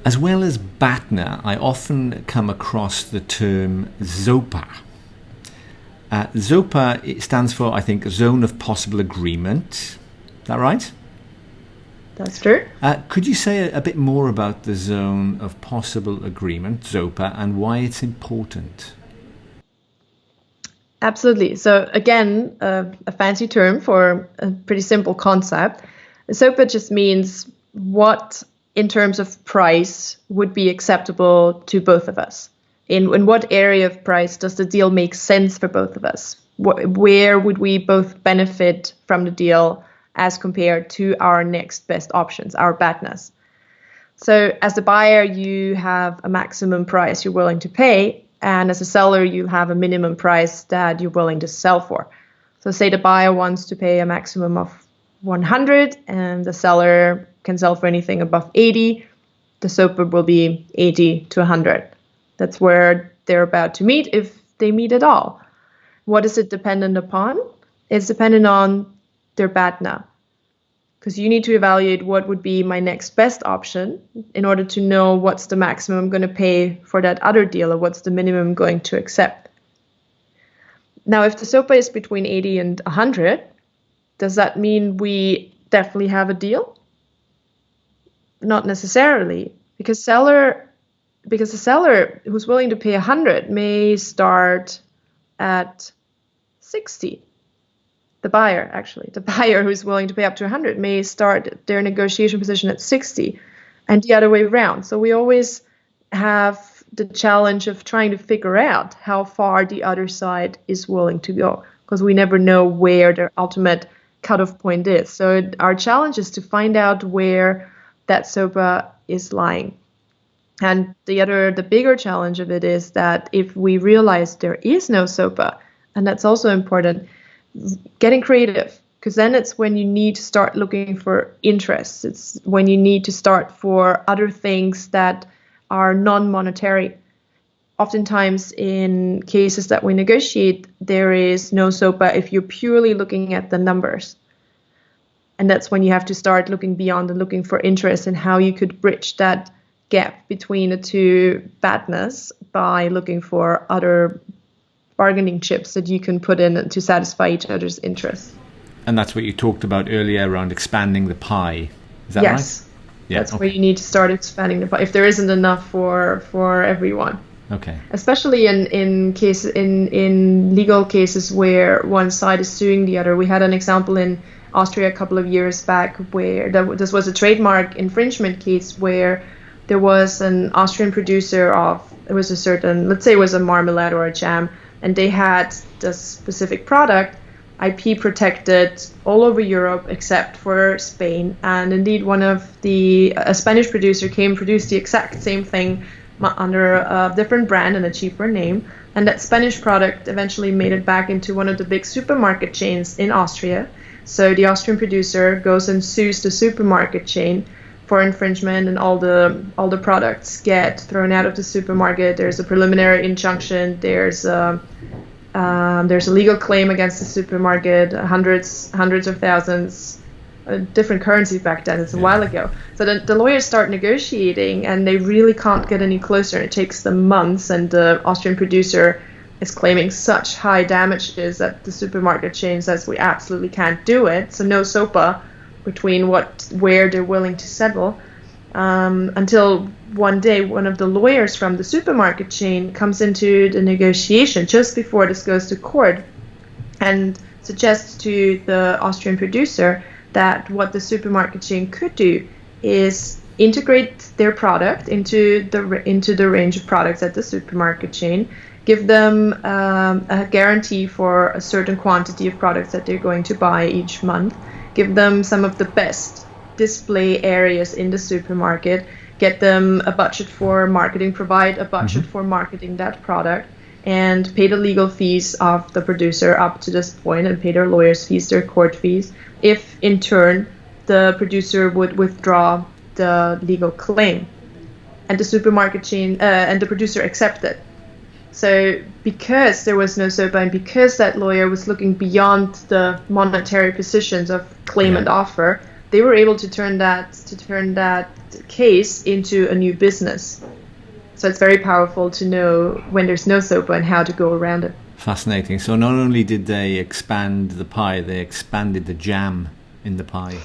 As well as BATNA, I often come across the term ZOPA. ZOPA, it stands for, I think, Zone of Possible Agreement. Is that right? That's true. Could you say a bit more about the Zone of Possible Agreement, ZOPA, and why it's important? Absolutely. So again, a fancy term for a pretty simple concept. ZOPA just means what, in terms of price, would be acceptable to both of us. In what area of price does the deal make sense for both of us? Where would we both benefit from the deal as compared to our next best options, our BATNAs? So as a buyer, you have a maximum price you're willing to pay, and as a seller, you have a minimum price that you're willing to sell for. So say the buyer wants to pay a maximum of 100 and the seller can sell for anything above 80. The ZOPA will be 80 to 100. That's where they're about to meet, if they meet at all. What is it dependent upon? It's dependent on their BATNA, because you need to evaluate what would be my next best option in order to know what's the maximum I'm going to pay for that other deal, or what's the minimum I'm going to accept. Now, if the ZOPA is between 80 and 100, does that mean we definitely have a deal? Not necessarily, because the seller who's willing to pay 100 may start at 60. The buyer who's willing to pay up to 100 may start their negotiation position at 60, and the other way around. So we always have the challenge of trying to figure out how far the other side is willing to go, because we never know where their ultimate cutoff point is. So our challenge is to find out where that ZOPA is lying. And the bigger challenge of it is that if we realize there is no ZOPA, and that's also important, getting creative, because then it's when you need to start looking for interests. It's when you need to start for other things that are non-monetary. Oftentimes in cases that we negotiate, there is no ZOPA if you're purely looking at the numbers. And that's when you have to start looking beyond and looking for interest and how you could bridge that gap between the two BATNAs by looking for other bargaining chips that you can put in to satisfy each other's interests. And that's what you talked about earlier around expanding the pie. Is that right? Yes. Yeah, that's where you need to start expanding the pie if there isn't enough for everyone. Okay. Especially in legal cases where one side is suing the other. We had an example in Austria a couple of years back where this was a trademark infringement case where there was an Austrian producer let's say it was a marmalade or a jam, and they had this specific product IP protected all over Europe except for Spain. And indeed, a Spanish producer produced the exact same thing under a different brand and a cheaper name. And that Spanish product eventually made it back into one of the big supermarket chains in Austria. So the Austrian producer goes and sues the supermarket chain for infringement, and all the products get thrown out of the supermarket. There's a preliminary injunction. There's a legal claim against the supermarket, hundreds of thousands, different currency back then. It's a while ago. So the lawyers start negotiating, and they really can't get any closer. It takes them months, and the Austrian producer is claiming such high damages that the supermarket chain says we absolutely can't do it. So no ZOPA between where they're willing to settle, until one day one of the lawyers from the supermarket chain comes into the negotiation just before this goes to court and suggests to the Austrian producer that what the supermarket chain could do is integrate their product into the range of products at the supermarket chain, give them a guarantee for a certain quantity of products that they're going to buy each month, give them some of the best display areas in the supermarket, get them a budget for marketing, provide a budget for marketing that product, and pay the legal fees of the producer up to this point, and pay their lawyers' fees, their court fees, if in turn the producer would withdraw the legal claim. And the supermarket chain and the producer accepted. So because there was no ZOPA, and because that lawyer was looking beyond the monetary positions of claim and offer, they were able to turn that case into a new business. So it's very powerful to know when there's no ZOPA and how to go around it. Fascinating. So not only did they expand the pie, they expanded the jam in the pie.